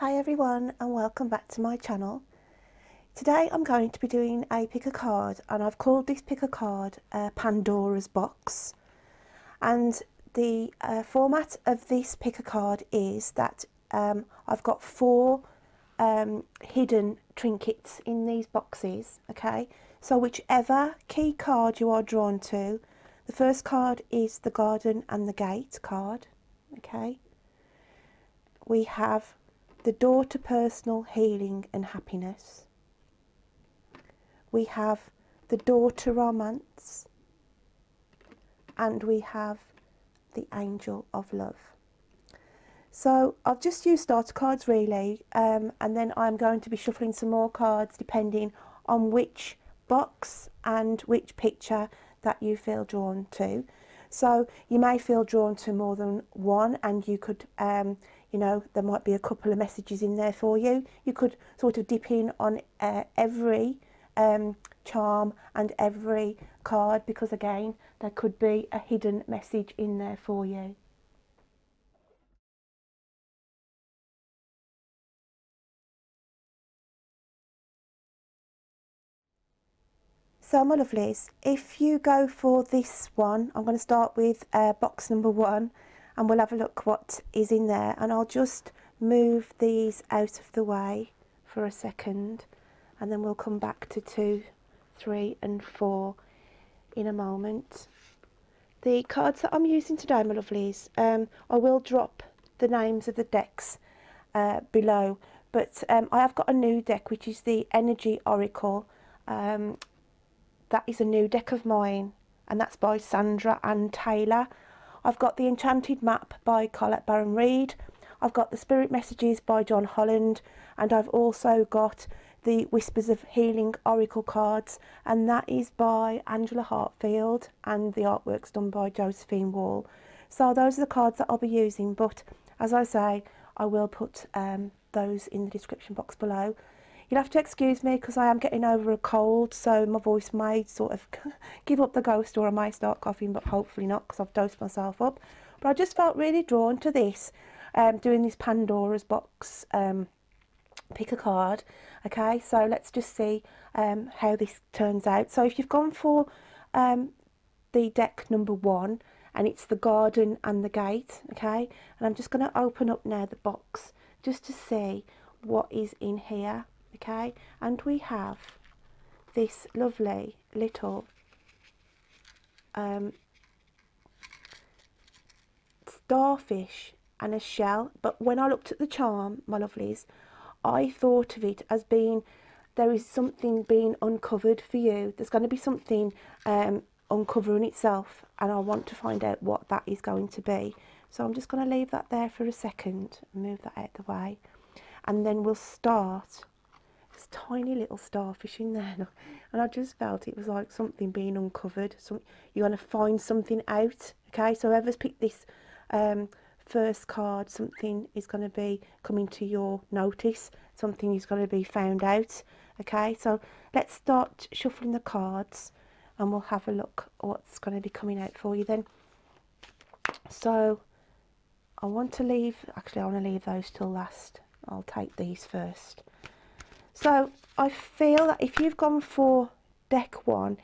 Hi everyone and welcome back to my channel. Today I'm going to be doing a pick a card, and I've called this pick a card Pandora's box. And the format of this pick a card is that I've got four hidden trinkets in these boxes. Okay, so whichever key card you are drawn to, the first card is the garden and the gate card. Okay, we have the door to personal healing and happiness. We have the door to romance, and we have the angel of love. So I've just used starter cards really, and then I'm going to be shuffling some more cards depending on which box and which picture that you feel drawn to. So you may feel drawn to more than one, and you could you know, there might be a couple of messages in there for you. You could sort of dip in on every charm and every card, because again there could be a hidden message in there for you. So my lovelies, if you go for this one, I'm going to start with box number one, and we'll have a look what is in there, and I'll just move these out of the way for a second, and then we'll come back to 2, 3 and 4 in a moment. The cards that I'm using today, my lovelies, I will drop the names of the decks below, but I have got a new deck which is the Energy Oracle. That is a new deck of mine, and that's by Sandra and Taylor. I've got the Enchanted map by Collette and Reid. I've got the Spirit Messages by John Holland, and I've also got the Whispers of Healing Oracle cards, and that is by Hartfield, and the artwork's done by Josephine Wall. So those are the cards that I'll be using, but as I say, I will put those in the description box below. You'll have to excuse me because I am getting over a cold, so my voice may sort of give up the ghost, or I may start coughing, but hopefully not, because I've dosed myself up. But I just felt really drawn to this, doing this Pandora's box pick a card. Okay, so let's just see how this turns out. So if you've gone for the deck number one, and it's the garden and the gate, okay, and I'm just going to open up now the box just to see what is in here. Okay, and we have this lovely little starfish and a shell, but when I looked at the charm, my lovelies, I thought of it as being, there is something being uncovered for you. There's going to be something uncovering itself, and I want to find out what that is going to be. So I'm just going to leave that there for a second and move that out of the way, and then we'll start. This tiny little starfish in there, and I just felt it was like something being uncovered. So you're going to find something out. Okay, so whoever's picked this first card, something is going to be coming to your notice, something is going to be found out. Okay, so let's start shuffling the cards, and we'll have a look at what's going to be coming out for you then. So I want to leave those till last. I'll take these first. So I feel that if you've gone for deck one,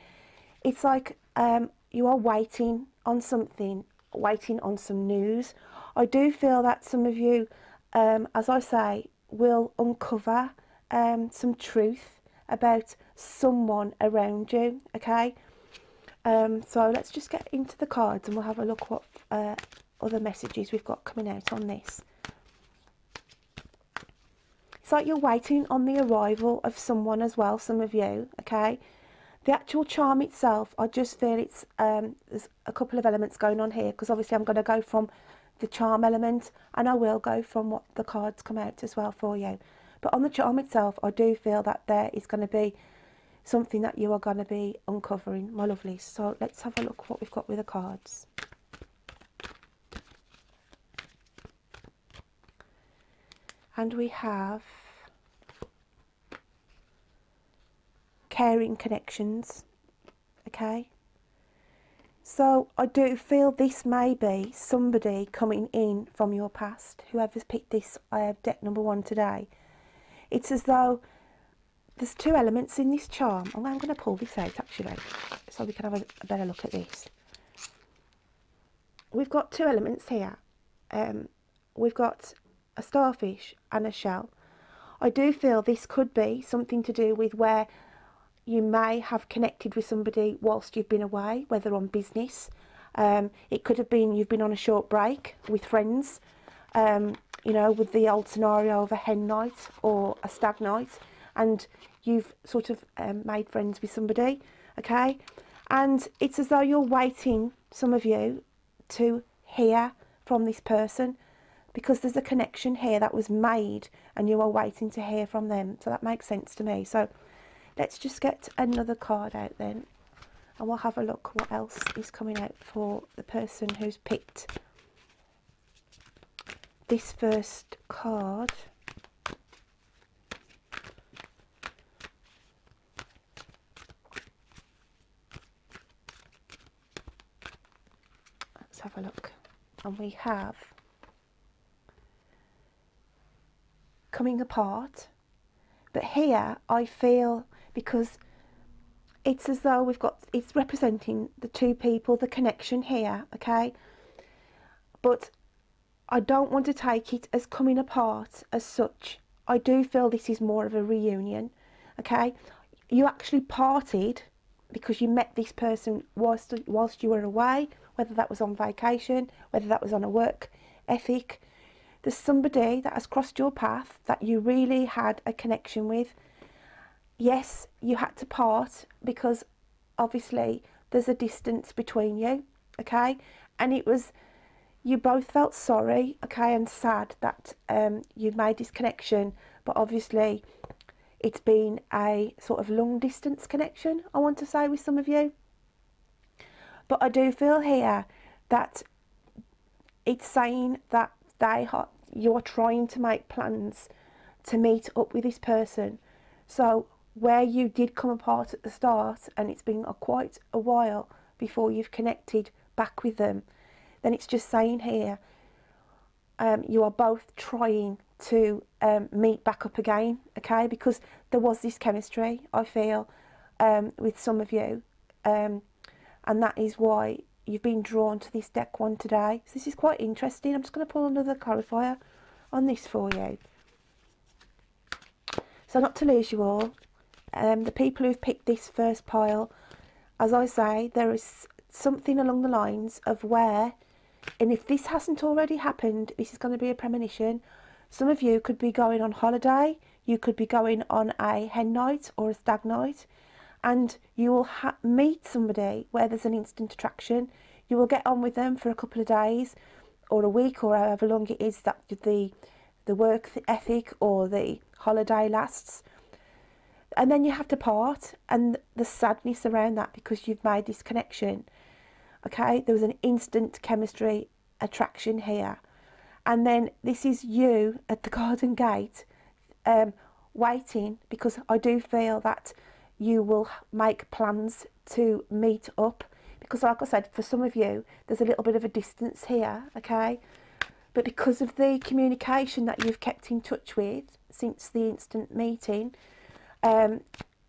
it's like you are waiting on something, waiting on some news. I do feel that some of you, as I say, will uncover some truth about someone around you. Okay, so let's just get into the cards, and we'll have a look what other messages we've got coming out on this. It's like you're waiting on the arrival of someone as well, some of you. Okay, the actual charm itself, I just feel it's there's a couple of elements going on here, because obviously I'm going to go from the charm element, and I will go from what the cards come out as well for you. But on the charm itself, I do feel that there is going to be something that you are going to be uncovering, my lovelies. So let's have a look what we've got with the cards. And we have caring connections. Okay, So I do feel this may be somebody coming in from your past, whoever's picked this deck number 1 today. It's as though there's 2 elements in this charm. I'm going to pull this out actually, so we can have a better look at this. We've got 2 elements here. We've got a starfish and a shell. I do feel this could be something to do with where you may have connected with somebody whilst you've been away, whether on business. It could have been you've been on a short break with friends, you know, with the old scenario of a hen night or a stag night, and you've sort of made friends with somebody, okay? And it's as though you're waiting, some of you, to hear from this person, because there's a connection here that was made and you are waiting to hear from them. So that makes sense to me. So let's just get another card out then, and we'll have a look what else is coming out for the person who's picked this first card. Let's have a look. And we have coming apart. But here I feel, because it's as though it's representing the 2 people, the connection here, okay? But I don't want to take it as coming apart as such. I do feel this is more of a reunion, okay? You actually parted because you met this person whilst you were away, whether that was on vacation, whether that was on a work ethic. There's somebody that has crossed your path that you really had a connection with. Yes, you had to part because obviously there's a distance between you, okay? And it was, you both felt sorry, okay, and sad that you made this connection, but obviously it's been a sort of long distance connection, I want to say, with some of you. But I do feel here that it's saying that you are trying to make plans to meet up with this person. So where you did come apart at the start and it's been quite a while before you've connected back with them, then it's just saying here you are both trying to meet back up again, okay? Because there was this chemistry, I feel, with some of you, and that is why you've been drawn to this deck 1 today. So this is quite interesting. I'm just going to pull another clarifier on this for you. So not to lose you all, the people who've picked this first pile, as I say, there is something along the lines of where, and if this hasn't already happened, this is going to be a premonition. Some of you could be going on holiday, you could be going on a hen night or a stag night, and you will meet somebody where there's an instant attraction. You will get on with them for a couple of days or a week or however long it is that the work ethic or the holiday lasts. And then you have to part, and the sadness around that because you've made this connection. Okay, there was an instant chemistry attraction here. And then this is you at the garden gate waiting, because I do feel that you will make plans to meet up, because like I said, for some of you there's a little bit of a distance here, okay? But because of the communication that you've kept in touch with since the instant meeting,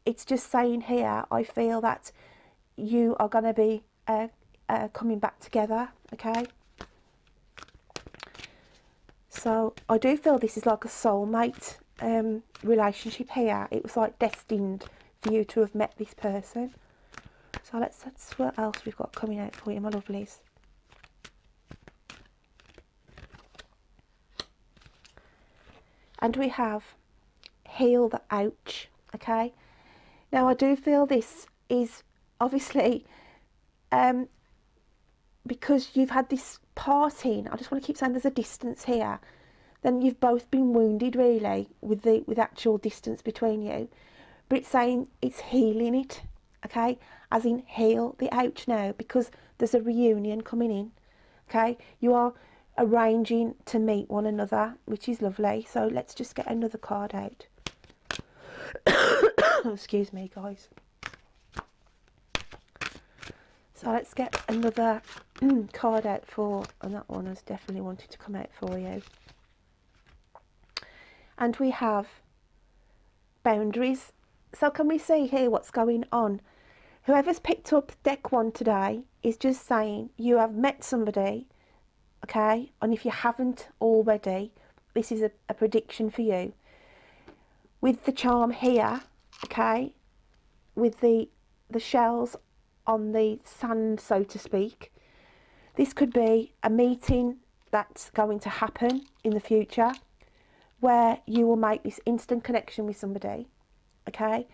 it's just saying here, I feel that you are going to be coming back together, okay? So I do feel this is like a soulmate relationship here. It was like destined for you to have met this person. So let's see what else we've got coming out for you, my lovelies. And we have heal the ouch, okay? Now I do feel this is obviously because you've had this parting, I just want to keep saying there's a distance here, then you've both been wounded really with actual distance between you, but it's saying it's healing it, okay, as in heal the ouch now, because there's a reunion coming in, okay? You are arranging to meet one another, which is lovely. So let's just get another card out. Excuse me, guys. So let's get another card out for, and that one has definitely wanted to come out for you. And we have boundaries. So can we see here what's going on? Whoever's picked up deck 1 today is just saying you have met somebody, okay? And if you haven't already, this is a prediction for you. With the charm here, okay, with the shells on the sand, so to speak, this could be a meeting that's going to happen in the future where you will make this instant connection with somebody, okay?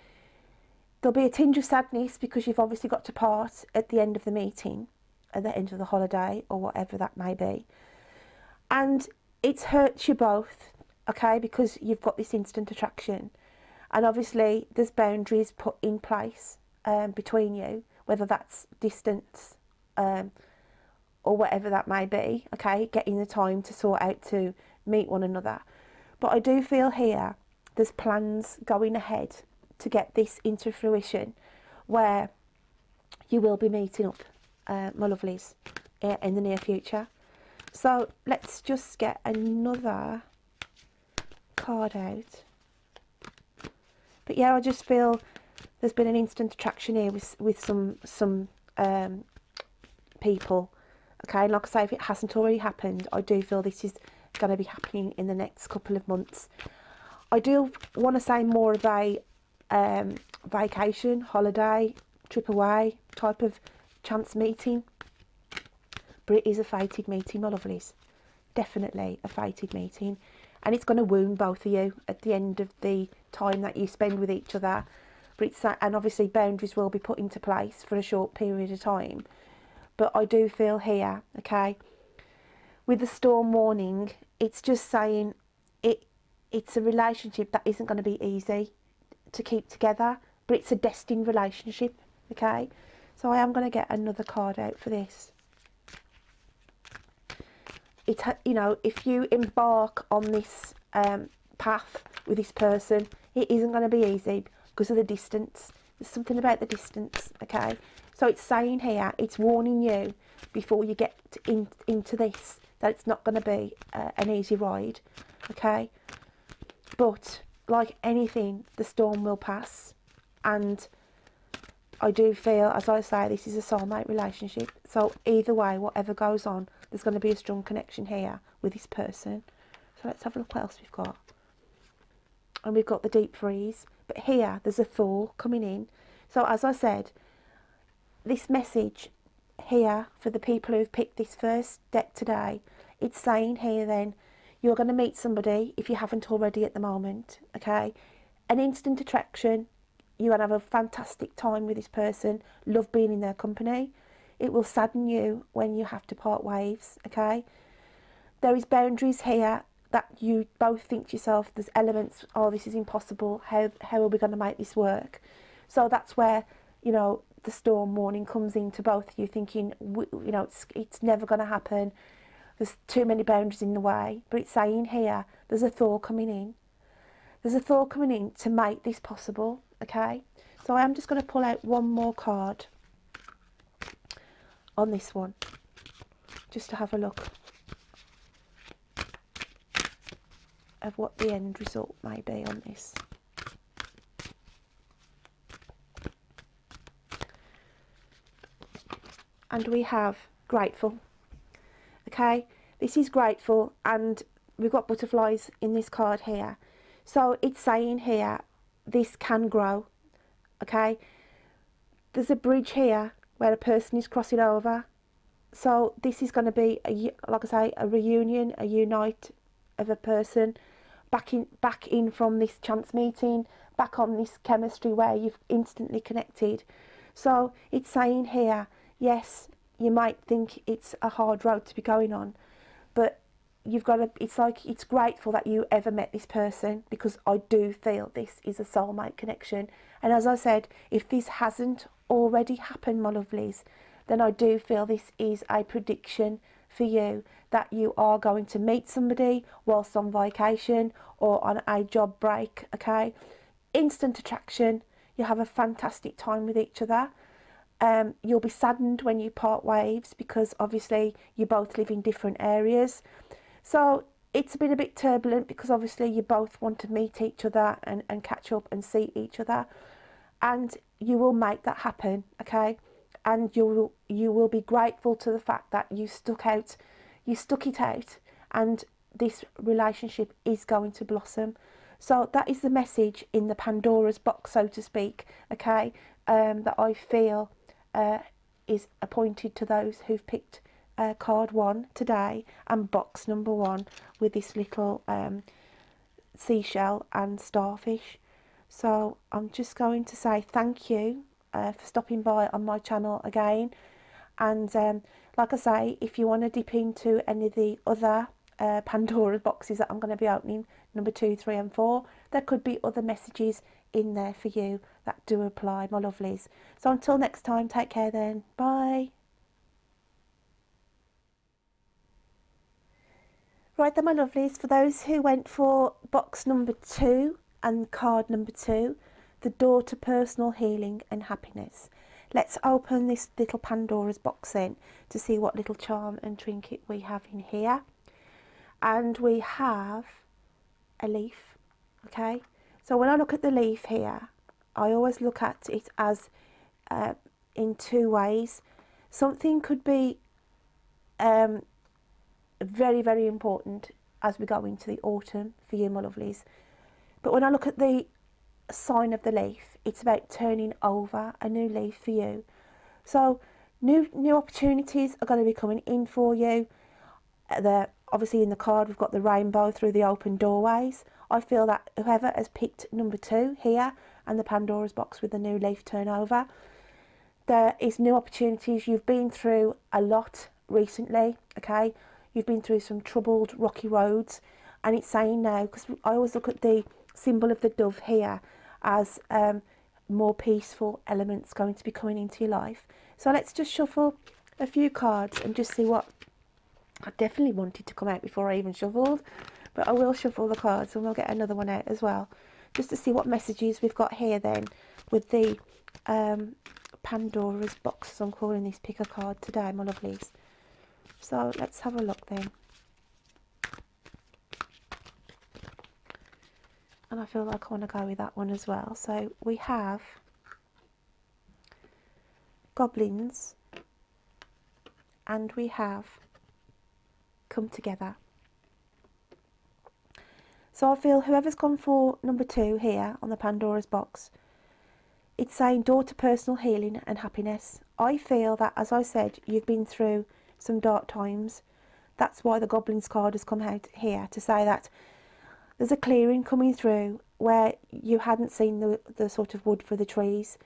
There'll be a tinge of sadness because you've obviously got to part at the end of the meeting, at the end of the holiday, or whatever that may be. And it's hurt you both, okay, because you've got this instant attraction. And obviously there's boundaries put in place between you, whether that's distance or whatever that may be, okay, getting the time to sort out to meet one another. But I do feel here there's plans going ahead to get this into fruition where you will be meeting up, my lovelies, in the near future. So let's just get another card out. But yeah, I just feel there's been an instant attraction here with some people. Okay, and like I say, if it hasn't already happened, I do feel this is going to be happening in the next couple of months. I do want to say more of a vacation, holiday, trip away type of chance meeting. But it is a fated meeting, my lovelies. Definitely a fated meeting. And it's going to wound both of you at the end of the time that you spend with each other. But it's, and obviously boundaries will be put into place for a short period of time. But I do feel here, okay, with the storm warning, it's just saying it's a relationship that isn't going to be easy to keep together, but it's a destined relationship, okay? So I am going to get another card out for this. It, you know, if you embark on this path with this person, it isn't going to be easy because of the distance. There's something about the distance, okay? So it's saying here, it's warning you before you get into this, that it's not going to be an easy ride, okay? But like anything, the storm will pass. And I do feel, as I say, this is a soulmate relationship. So either way, whatever goes on, there's going to be a strong connection here with this person. So let's have a look what else we've got. And we've got the deep freeze. But here, there's a thaw coming in. So as I said, this message here for the people who've picked this first deck today, it's saying here then, you're going to meet somebody, if you haven't already at the moment, okay? An instant attraction. You're going to have a fantastic time with this person, love being in their company. It will sadden you when you have to part ways, okay? There is boundaries here that you both think to yourself, there's elements, oh, this is impossible, how are we going to make this work? So that's where, you know, the storm warning comes into both of you thinking, you know, it's never going to happen. There's too many boundaries in the way. But it's saying here, there's a thaw coming in. There's a thaw coming in to make this possible, okay? So I am just going to pull out one more card on this one, just to have a look of what the end result may be on this. And we have grateful. Okay, this is grateful, and we've got butterflies in this card here. So it's saying here, this can grow, okay? There's a bridge here where a person is crossing over. So this is going to be, like I say, a reunion, a unite of a person back in from this chance meeting, back on this chemistry where you've instantly connected. So it's saying here, yes, you might think it's a hard road to be going on, but you've got to, it's grateful that you ever met this person, because I do feel this is a soulmate connection. And as I said, if this hasn't already happened, my lovelies, then I do feel this is a prediction for you, that you are going to meet somebody whilst on vacation or on a job break, okay? Instant attraction, you have a fantastic time with each other. You'll be saddened when you part ways, because obviously you both live in different areas. So it's been a bit turbulent, because obviously you both want to meet each other and catch up and see each other. And you will make that happen, okay? And you will be grateful to the fact that you stuck it out, and this relationship is going to blossom. So that is the message in the Pandora's box, so to speak, okay, that I feel is appointed to those who've picked card 1 today and box number 1 with this little seashell and starfish. So I'm just going to say thank you for stopping by on my channel again. And like I say, if you want to dip into any of the other Pandora's boxes that I'm going to be opening, number 2, 3 and 4, there could be other messages in there for you that do apply, my lovelies. So until next time, take care then. Bye. Right then, my lovelies, for those who went for box number 2 and card number 2, the door to personal healing and happiness. Let's open this little Pandora's box in to see what little charm and trinket we have in here. And we have a leaf, okay? So when I look at the leaf here, I always look at it as in 2 ways. Something could be very, very important as we go into the autumn for you, my lovelies. But when I look at the sign of the leaf, it's about turning over a new leaf for you. So new opportunities are going to be coming in for you. Obviously in the card we've got the rainbow through the open doorways. I feel that whoever has picked number 2 here and the Pandora's box with the new leaf turnover, there is new opportunities. You've been through a lot recently, okay? You've been through some troubled rocky roads, and it's saying now, because I always look at the symbol of the dove here as more peaceful elements going to be coming into your life. So let's just shuffle a few cards and just see what I definitely wanted to come out before I even shuffled, but I will shuffle the cards and we'll get another one out as well, just to see what messages we've got here then with the Pandora's box, as I'm calling this pick a card today, my lovelies. So let's have a look then. And I feel like I want to go with that one as well. So we have goblins and we have come together. So I feel whoever's gone for number 2 here on the Pandora's box, it's saying door to personal healing and happiness. I feel that, as I said, you've been through some dark times. That's why the Goblins card has come out here to say that there's a clearing coming through where you hadn't seen the sort of wood for the trees.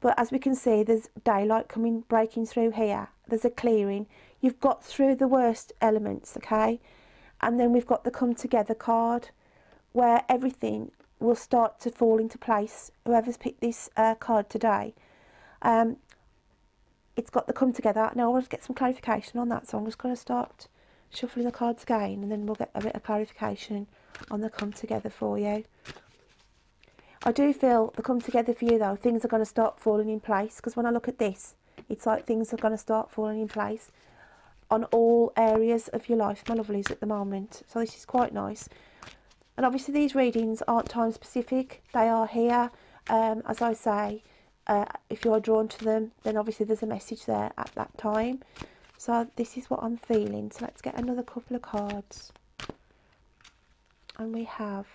But as we can see, there's daylight breaking through here. There's a clearing. You've got through the worst elements, okay? And then we've got the come together card where everything will start to fall into place. Whoever's picked this card today, it's got the come together. Now I want to get some clarification on that, so I'm just going to start shuffling the cards again and then we'll get a bit of clarification on the come together for you. I do feel the come together for you though, things are going to start falling in place, because when I look at this, it's like things are going to start falling in place on all areas of your life, my lovelies, at the moment. So this is quite nice. And obviously these readings aren't time specific, they are here, as I say, if you are drawn to them, then obviously there's a message there at that time. So this is what I'm feeling. So let's get another couple of cards. And we have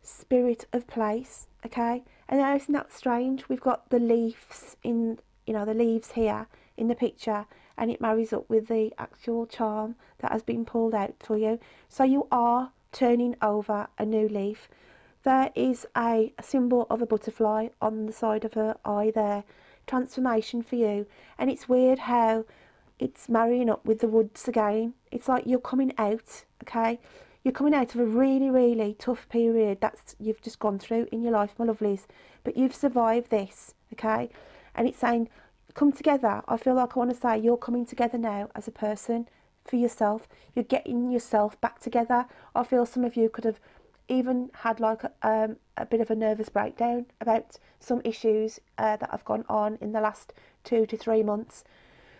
Spirit of Place, okay? And now isn't that strange? We've got the leaves in, the leaves here in the picture, and it marries up with the actual charm that has been pulled out for you. So you are turning over a new leaf. There is a symbol of a butterfly on the side of her eye there. Transformation for you. And it's weird how it's marrying up with the woods again. It's like you're coming out, okay? You're coming out of a really, really tough period that's you've just gone through in your life, my lovelies. But you've survived this, okay? And it's saying, come together. I feel like I want to say you're coming together now as a person for yourself. You're getting yourself back together. I feel some of you could have even had like a bit of a nervous breakdown about some issues that have gone on in the last 2 to 3 months.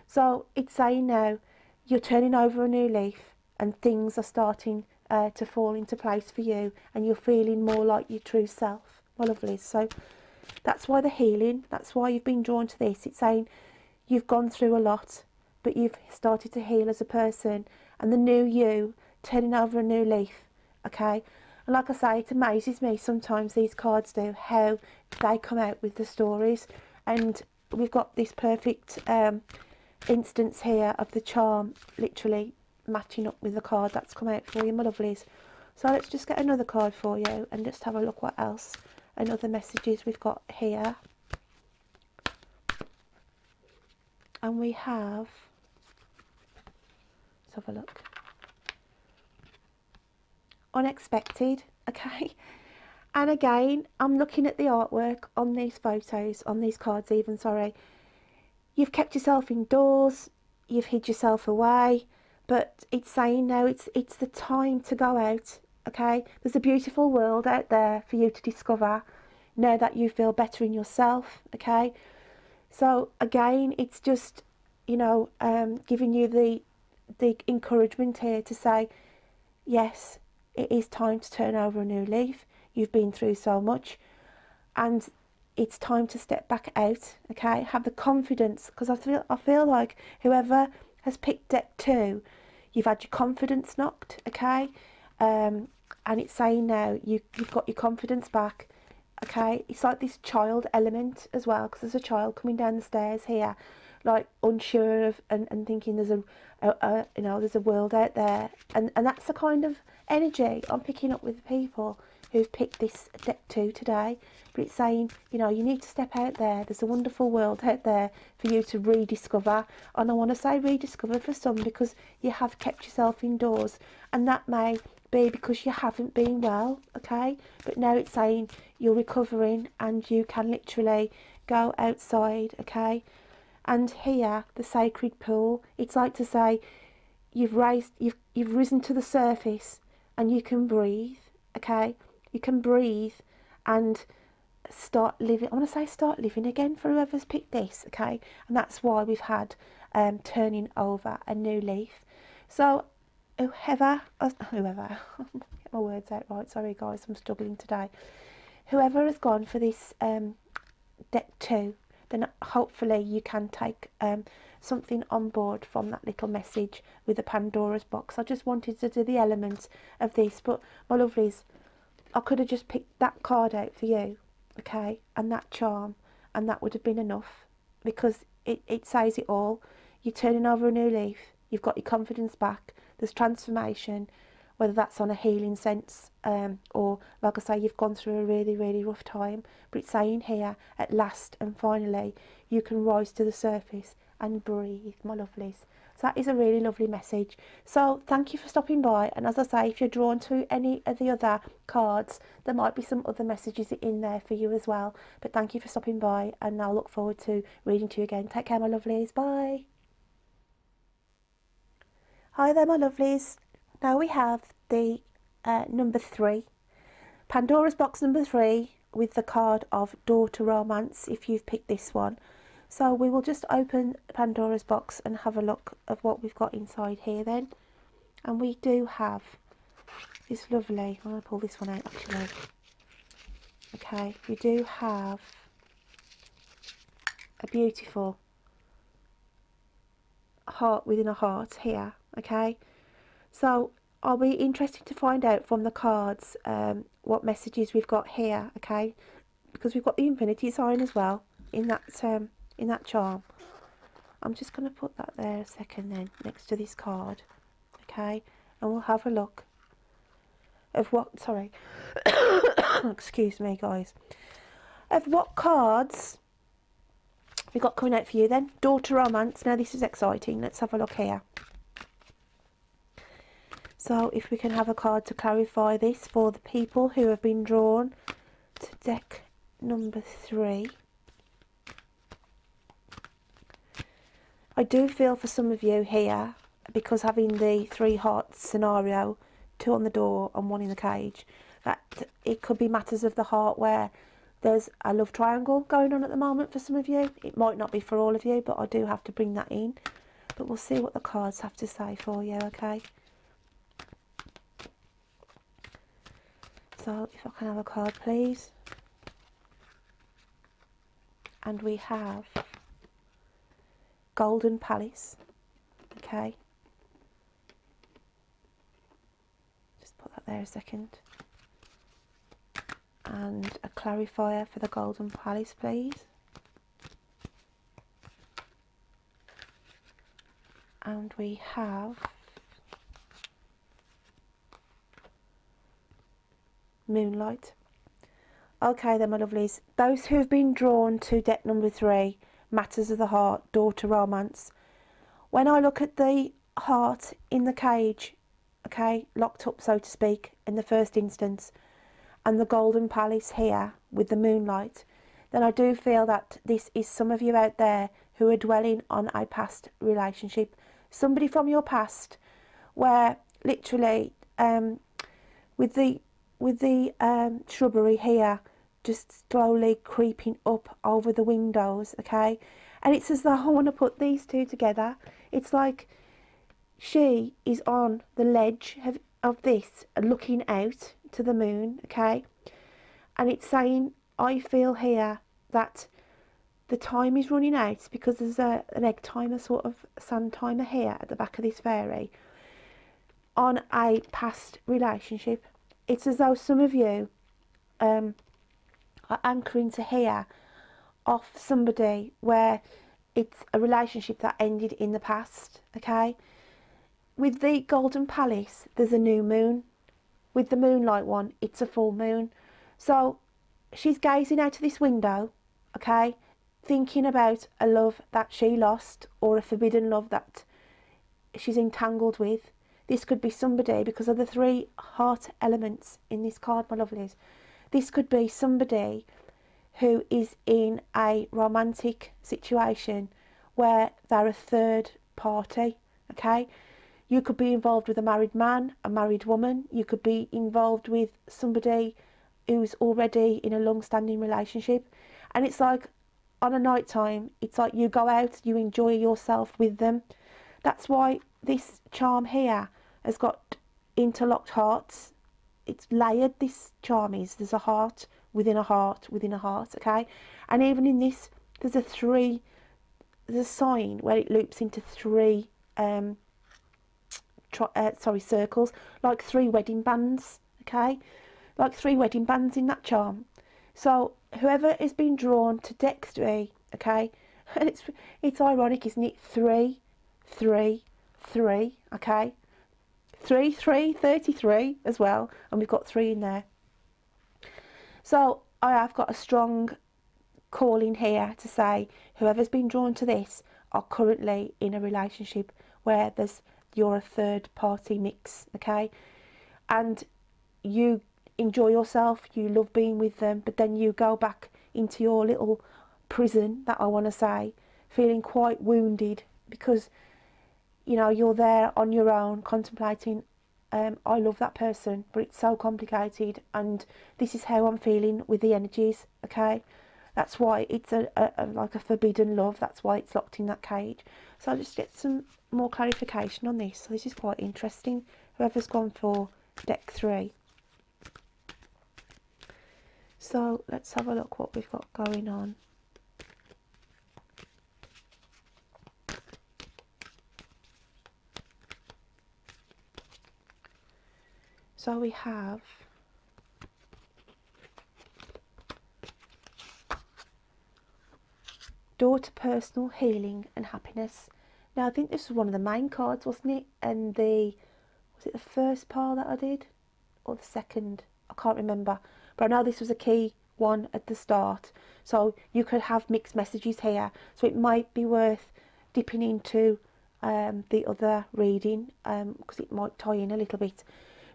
So it's saying now you're turning over a new leaf and things are starting to fall into place for you, and you're feeling more like your true self, my lovelies. So that's why the healing, that's why you've been drawn to this. It's saying you've gone through a lot, but you've started to heal as a person, and the new you turning over a new leaf, okay? And like I say, it amazes me sometimes, these cards do, how they come out with the stories. And we've got this perfect instance here of the charm literally matching up with the card that's come out for you, my lovelies. So let's just get another card for you and just have a look what else and other messages we've got here. And we have, let's have a look, unexpected, okay? And again, I'm looking at the artwork on these photos, on these cards even, sorry. You've kept yourself indoors, you've hid yourself away, but it's saying now it's the time to go out, okay? There's a beautiful world out there for you to discover now that you feel better in yourself, okay? So again, it's just, you know, giving you the encouragement here to say, yes, it is time to turn over a new leaf. You've been through so much, and it's time to step back out, okay? Have the confidence, because I feel like whoever has picked deck 2, you've had your confidence knocked, okay? And it's saying now you've got your confidence back, okay? It's like this child element as well, because there's a child coming down the stairs here, like unsure of and thinking there's a you know, there's a world out there, and that's the kind of energy I'm picking up with the people who've picked this deck 2 today. But it's saying, you know, you need to step out there. There's a wonderful world out there for you to rediscover. And I want to say rediscover for some, because you have kept yourself indoors, and that may be because you haven't been well, okay? But now it's saying you're recovering and you can literally go outside, okay? And here, the sacred pool, it's like to say you've risen to the surface and you can breathe, okay? You can breathe and start living. I want to say start living again for whoever's picked this, okay? And that's why we've had turning over a new leaf. So whoever get my words out right, sorry guys, I'm struggling today. Whoever has gone for this deck 2, then hopefully you can take something on board from that little message with the Pandora's box. I just wanted to do the elements of this, but my lovelies, I could have just picked that card out for you, okay, and that charm, and that would have been enough, because it says it all. You're turning over a new leaf, you've got your confidence back, there's transformation, whether that's on a healing sense or, like I say, you've gone through a really, really rough time. But it's saying here, at last and finally, you can rise to the surface and breathe, my lovelies. So that is a really lovely message. So thank you for stopping by. And as I say, if you're drawn to any of the other cards, there might be some other messages in there for you as well. But thank you for stopping by, and I'll look forward to reading to you again. Take care, my lovelies. Bye. Hi there, my lovelies. Now we have the number 3, Pandora's box number 3, with the card of Daughter Romance, if you've picked this one. So we will just open Pandora's box and have a look of what we've got inside here then. And we do have this lovely, I'm going to pull this one out actually. Okay, we do have a beautiful heart within a heart here, okay? So I'll be interested to find out from the cards what messages we've got here, okay? Because we've got the infinity sign as well in that charm. I'm just going to put that there a second then, next to this card, okay? And we'll have a look of what, sorry, excuse me guys, of what cards we got coming out for you then. Daughter Romance. Now this is exciting. Let's have a look here. So if we can have a card to clarify this for the people who have been drawn to deck number 3. I do feel for some of you here, because having the 3 hearts scenario 2 on the door and 1 in the cage, that it could be matters of the heart where there's a love triangle going on at the moment for some of you. It might not be for all of you, but I do have to bring that in. But we'll see what the cards have to say for you, okay? So if I can have a card, please. And we have Golden Palace, okay? Just put that there a second. And a clarifier for the Golden Palace, please. And we have Moonlight. Okay then, my lovelies. Those who have been drawn to deck number 3, Matters of the Heart, Door to Romance. When I look at the heart in the cage, okay, locked up so to speak, in the first instance, and the Golden Palace here with the Moonlight, then I do feel that this is some of you out there who are dwelling on a past relationship. Somebody from your past where literally with the shrubbery here just slowly creeping up over the windows, okay? And it's as though I want to put these two together. It's like she is on the ledge of this, looking out to the moon, okay? And it's saying, I feel here that the time is running out because there's an egg timer, sort of sun timer here at the back of this fairy on a past relationship. It's as though some of you are anchoring to here off somebody where it's a relationship that ended in the past, okay? With the Golden Palace, there's a new moon. With the Moonlight one, it's a full moon. So she's gazing out of this window, okay, thinking about a love that she lost or a forbidden love that she's entangled with. This could be somebody, because of the 3 heart elements in this card, my lovelies. This could be somebody who is in a romantic situation where they're a third party, okay? You could be involved with a married man, a married woman. You could be involved with somebody who's already in a long-standing relationship. And it's like, on a night time, it's like you go out, you enjoy yourself with them. That's why this charm here has got interlocked hearts. It's layered, this charm is. There's a heart within a heart within a heart, okay? And even in this, there's a sign where it loops into 3 circles, like 3 wedding bands, okay? Like 3 wedding bands in that charm. So whoever has been drawn to deck 3, okay, and it's ironic, isn't it? 3, 3, 3, okay? 3, 3, 33 as well, and we've got 3 in there. So I have got a strong calling here to say whoever's been drawn to this are currently in a relationship where you're a third party mix, okay? And you enjoy yourself, you love being with them, but then you go back into your little prison, that I want to say, feeling quite wounded because, you know, you're there on your own contemplating, I love that person, but it's so complicated, and this is how I'm feeling with the energies, okay? That's why it's like a forbidden love. That's why it's locked in that cage. So I'll just get some more clarification on this. So this is quite interesting. Whoever's gone for deck 3. So let's have a look what we've got going on. So we have Door to Personal Healing and Happiness. Now I think this was one of the main cards, wasn't it? And was it the first pile that I did? Or the second? I can't remember. But I know this was a key one at the start. So you could have mixed messages here. So it might be worth dipping into the other reading because it might tie in a little bit.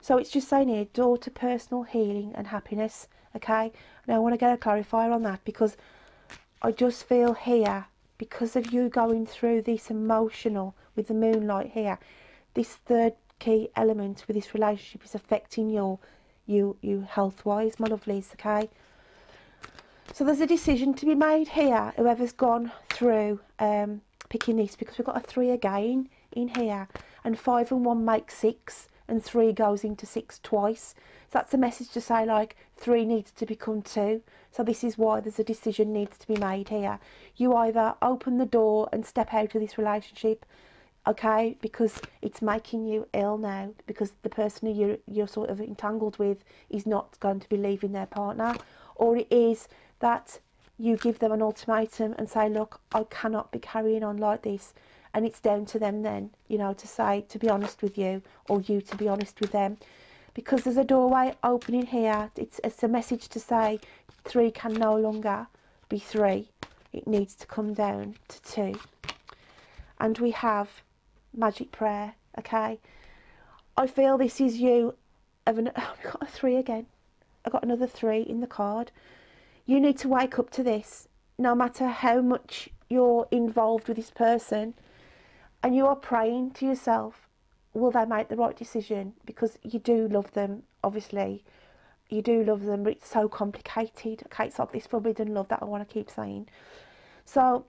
So it's just saying here, Door to Personal Healing and Happiness. Okay? Now I want to get a clarifier on that because I just feel here, because of you going through this emotional with the Moonlight here, this third key element with this relationship is affecting you health-wise, my lovelies, okay? So there's a decision to be made here, whoever's gone through picking this, because we've got a 3 again in here, and 5 and 1 make 6, and 3 goes into 6 twice. So that's a message to say, like, 3 needs to become 2. So this is why there's a decision needs to be made here. You either open the door and step out of this relationship, okay, because it's making you ill now, because the person who you're sort of entangled with is not going to be leaving their partner, or it is that you give them an ultimatum and say, look, I cannot be carrying on like this, and it's down to them then, you know, to say, to be honest with you, or you to be honest with them, because there's a doorway opening here. It's a message to say 3 can no longer be 3, it needs to come down to 2. And we have magic prayer, okay? I feel this is you of an, oh, we've got a 3 again. I got another 3 in the card. You need to wake up to this, no matter how much you're involved with this person, and you are praying to yourself, will they make the right decision? Because you do love them, obviously. You do love them, but it's so complicated. Okay, it's like this forbidden love that I want to keep saying. So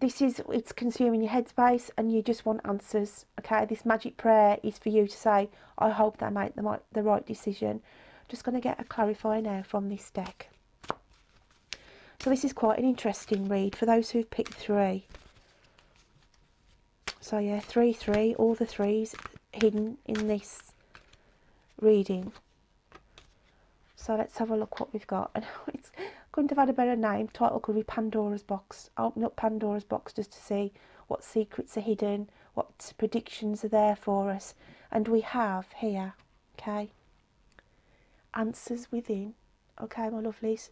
it's consuming your headspace, and you just want answers, okay? This magic prayer is for you to say, I hope they make the right decision. Just going to get a clarifier now from this deck. So this is quite an interesting read for those who've picked 3. So yeah, 3, 3, all the 3s hidden in this reading. So let's have a look what we've got. And it's couldn't have had a better name. Title could be Pandora's box. Open up Pandora's box just to see what secrets are hidden, what predictions are there for us. And we have here, okay, answers within. Okay, my lovelies.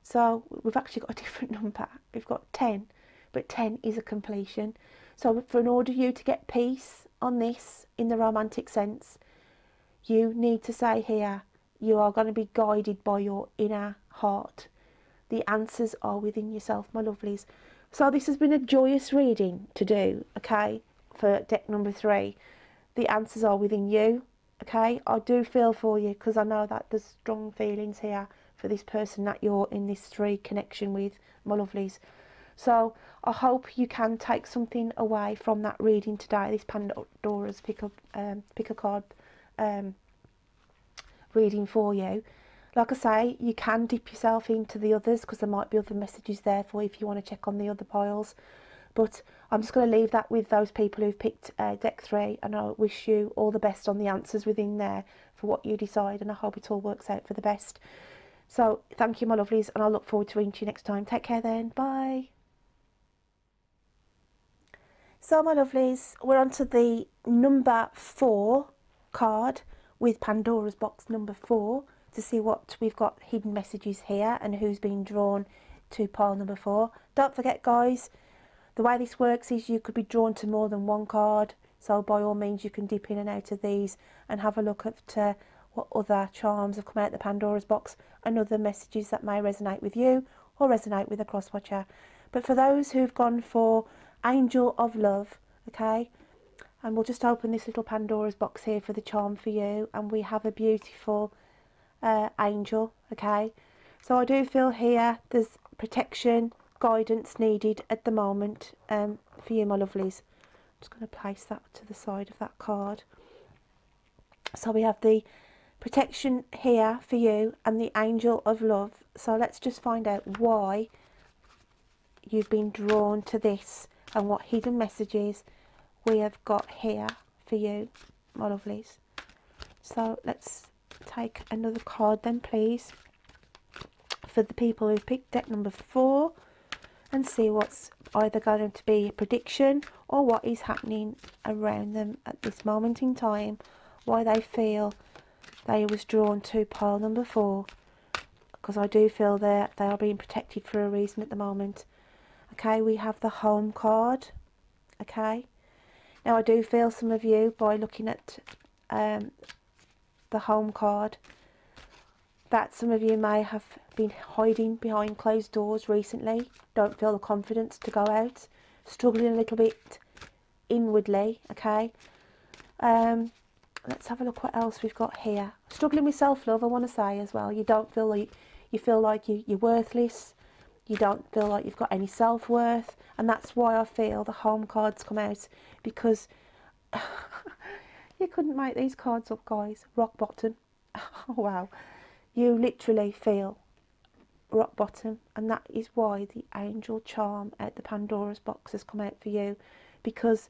So we've actually got a different number. We've got 10, but 10 is a completion. So in order you to get peace on this in the romantic sense, you need to say here, you are going to be guided by your inner heart. The answers are within yourself, my lovelies. So this has been a joyous reading to do, okay, for deck number 3. The answers are within you, okay. I do feel for you, because I know that there's strong feelings here for this person that you're in this 3 connection with, my lovelies. So I hope you can take something away from that reading today, this Pandora's pick a card reading for you. Like I say, you can dip yourself into the others, because there might be other messages there for you if you want to check on the other piles. But I'm just going to leave that with those people who've picked deck 3, and I wish you all the best on the answers within there for what you decide, and I hope it all works out for the best. So thank you, my lovelies, and I look forward to reading to you next time. Take care then. Bye. So my lovelies, we're on to the number 4 card with Pandora's box number 4 to see what we've got hidden messages here and who's been drawn to pile number 4. Don't forget, guys, the way this works is you could be drawn to more than one card. So by all means, you can dip in and out of these and have a look at what other charms have come out of the Pandora's box and other messages that may resonate with you or resonate with a cross-watcher. But for those who've gone for Angel of Love, okay, and we'll just open this little Pandora's box here for the charm for you, and we have a beautiful angel, okay. So I do feel here there's protection, guidance needed at the moment for you, my lovelies. I'm just going to place that to the side of that card. So we have the protection here for you and the Angel of Love. So let's just find out why you've been drawn to this and what hidden messages we have got here for you, my lovelies. So let's take another card then, please, for the people who've picked deck number 4, and see what's either going to be a prediction or what is happening around them at this moment in time, why they feel they was drawn to pile number 4, because I do feel that they are being protected for a reason at the moment. Okay, we have the home card. Okay, now I do feel some of you, by looking at the home card, that some of you may have been hiding behind closed doors recently, don't feel the confidence to go out, struggling a little bit inwardly, okay. let's have a look what else we've got here. Struggling with self-love, I want to say as well. You don't feel like, you feel like you're worthless. You don't feel like you've got any self-worth. And that's why I feel the home cards come out, because you couldn't make these cards up, guys. Rock bottom. Oh, wow. You literally feel rock bottom, and that is why the angel charm out the Pandora's box has come out for you, because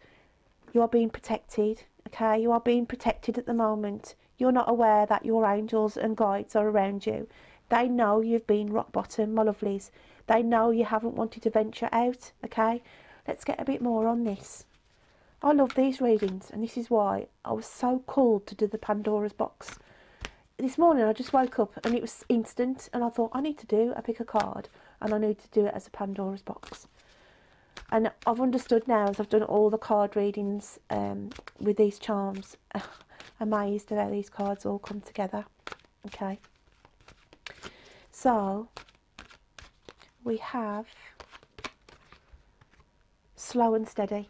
you are being protected. Okay, you are being protected at the moment. You're not aware that your angels and guides are around you. They know you've been rock bottom, my lovelies. They know you haven't wanted to venture out. Okay, let's get a bit more on this. I love these readings, and this is why I was so called to do the Pandora's box. This morning I just woke up and it was instant, and I thought I need to do a pick a card, and I need to do it as a Pandora's box. And I've understood now, as I've done all the card readings with these charms, amazed at how these cards all come together. Okay, so we have slow and steady.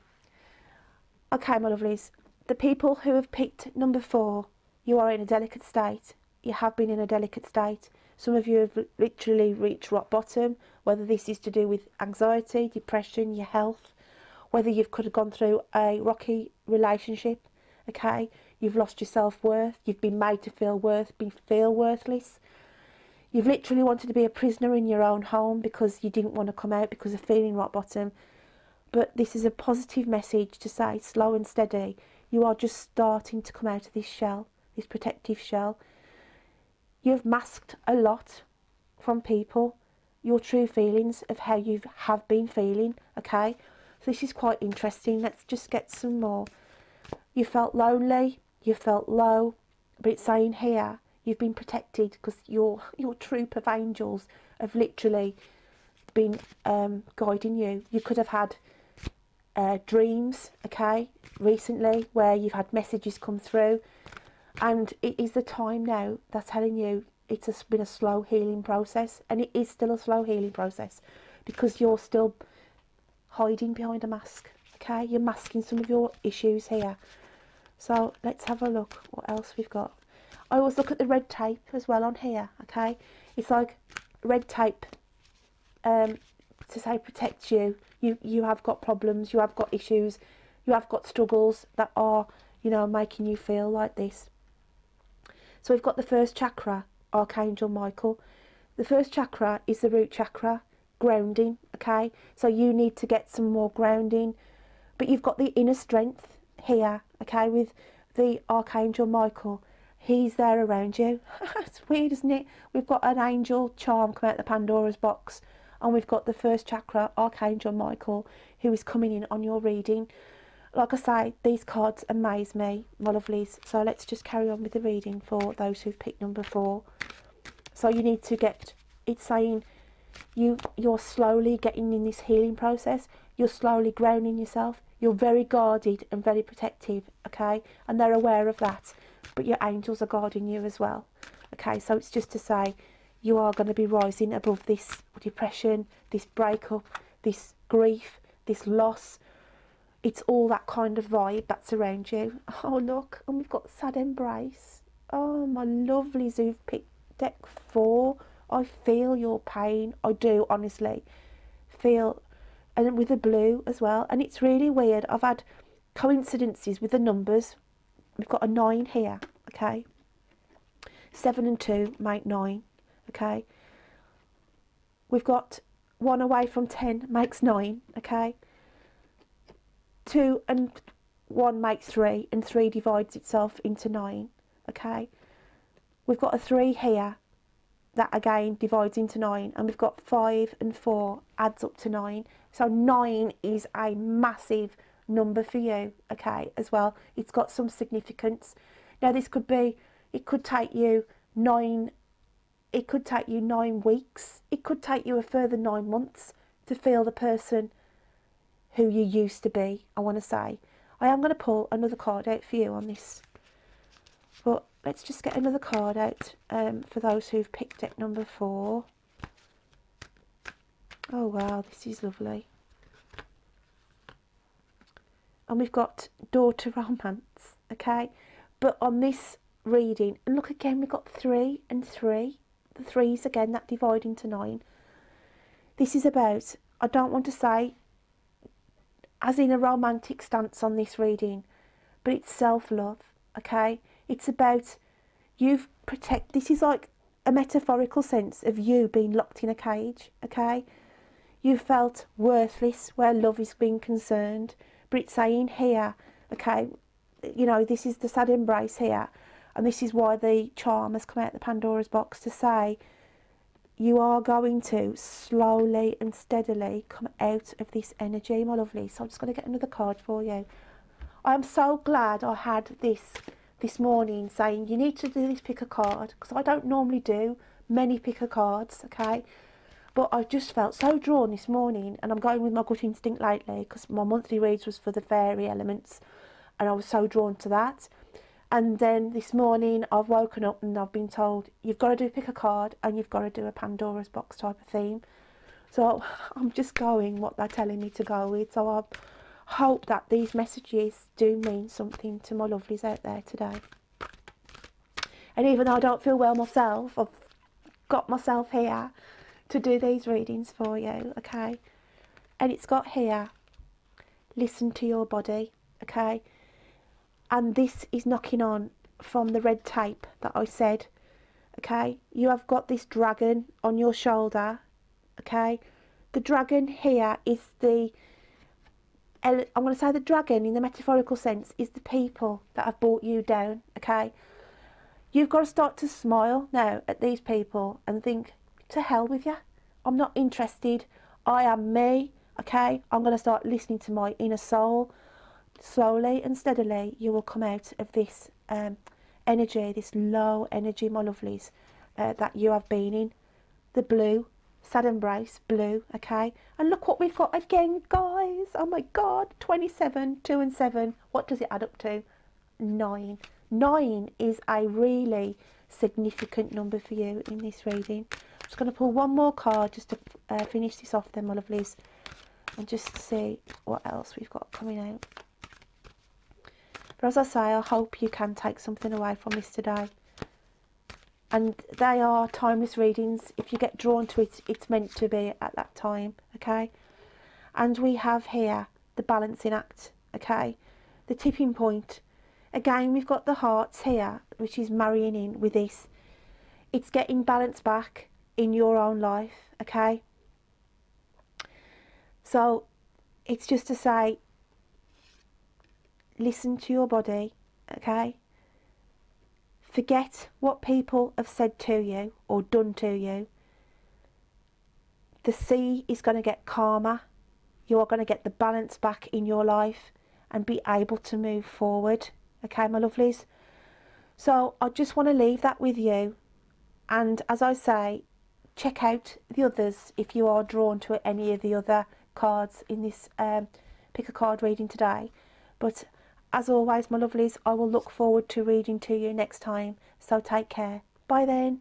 Okay, my lovelies, the people who have picked number 4, you are in a delicate state. You have been in a delicate state. Some of you have literally reached rock bottom, whether this is to do with anxiety, depression, your health, whether you could have gone through a rocky relationship, okay? You've lost your self-worth, you've been made to feel worthless. You've literally wanted to be a prisoner in your own home because you didn't want to come out because of feeling rock bottom. But this is a positive message to say, slow and steady, you are just starting to come out of this shell, this protective shell. You've masked a lot from people, your true feelings of how you have been feeling, okay? So this is quite interesting. Let's just get some more. You felt lonely, you felt low, but it's saying here, you've been protected because your troop of angels have literally been guiding you. You could have had dreams, okay, recently, where you've had messages come through. And it is the time now that's telling you it's been a slow healing process, and it is still a slow healing process because you're still hiding behind a mask, okay? You're masking some of your issues here. So let's have a look what else we've got. I always look at the red tape as well on here, okay? It's like red tape to say protect you. You have got problems, you have got issues, you have got struggles that are, you know, making you feel like this. So we've got the first chakra, Archangel Michael. The first chakra is the root chakra, grounding, okay? So you need to get some more grounding. But you've got the inner strength here, okay, with the Archangel Michael. He's there around you. It's weird, isn't it? We've got an angel charm come out of the Pandora's box, and we've got the first chakra, Archangel Michael, who is coming in on your reading. Like I say, these cards amaze me, my lovelies. So let's just carry on with the reading for those who've picked number 4. So you need to get, it's saying you're slowly getting in this healing process. You're slowly grounding yourself. You're very guarded and very protective, okay? And they're aware of that. But your angels are guarding you as well, okay? So it's just to say you are going to be rising above this depression, this breakup, this grief, this loss. It's all that kind of vibe that's around you. Oh, look, and we've got Sad Embrace. Oh, my lovelies who've picked deck 4. I feel your pain. I do, honestly. Feel, and with the blue as well. And it's really weird. I've had coincidences with the numbers. We've got a 9 here, okay? 7 and 2 make 9, okay? We've got 1 away from 10 makes 9, okay? 2 and 1 makes 3, and 3 divides itself into 9, okay? We've got a 3 here, that again divides into 9, and we've got 5 and 4 adds up to 9. So 9 is a massive number for you, okay, as well. It's got some significance. Now this could be, it could take you 9 weeks, it could take you a further 9 months to feel the person who you used to be, I want to say. I am going to pull another card out for you on this. But let's just get another card out for those who've picked deck number 4. Oh wow, this is lovely. And we've got Door to Romance, okay? But on this reading, and look again, we've got 3 and 3. The 3s again, that divide into 9. This is about, I don't want to say as in a romantic stance on this reading, but it's self-love, okay? It's about this is like a metaphorical sense of you being locked in a cage, okay? You felt worthless where love is being concerned, but it's saying here, okay, you know, this is the sad embrace here, and this is why the charm has come out of the Pandora's box to say you are going to slowly and steadily come out of this energy, my lovely. So I'm just going to get another card for you. I am so glad I had this morning saying you need to do this pick a card, because I don't normally do many picker cards, okay? But I just felt so drawn this morning, and I'm going with my gut instinct lately because my monthly reads was for the fairy elements, and I was so drawn to that. And then this morning I've woken up and I've been told you've got to do pick a card and you've got to do a Pandora's box type of theme. So I'm just going what they're telling me to go with. So I hope that these messages do mean something to my lovelies out there today. And even though I don't feel well myself, I've got myself here to do these readings for you, okay? And it's got here, listen to your body, okay? And this is knocking on from the red tape that I said, okay? You have got this dragon on your shoulder, okay? The dragon here is I'm going to say the dragon in the metaphorical sense is the people that have brought you down, okay? You've got to start to smile now at these people and think, to hell with you. I'm not interested. I am me, okay? I'm going to start listening to my inner soul. Slowly and steadily you will come out of this energy, this low energy, my lovelies, that you have been in. The blue, sad embrace, blue, okay? And look what we've got again, guys. Oh my God, 27, 2 and 7. What does it add up to? 9. 9 is a really significant number for you in this reading. I'm just going to pull one more card just to finish this off then, my lovelies, and just see what else we've got coming out. But as I say, I hope you can take something away from this today. And they are timeless readings. If you get drawn to it, it's meant to be at that time, okay? And we have here the balancing act, okay? The tipping point. Again, we've got the hearts here, which is marrying in with this. It's getting balance back in your own life, okay? So it's just to say, listen to your body, okay? Forget what people have said to you or done to you. The sea is going to get calmer. You are going to get the balance back in your life and be able to move forward, okay, my lovelies? So I just want to leave that with you. And as I say, check out the others if you are drawn to any of the other cards in this pick a card reading today. But as always, my lovelies, I will look forward to reading to you next time. So take care. Bye then.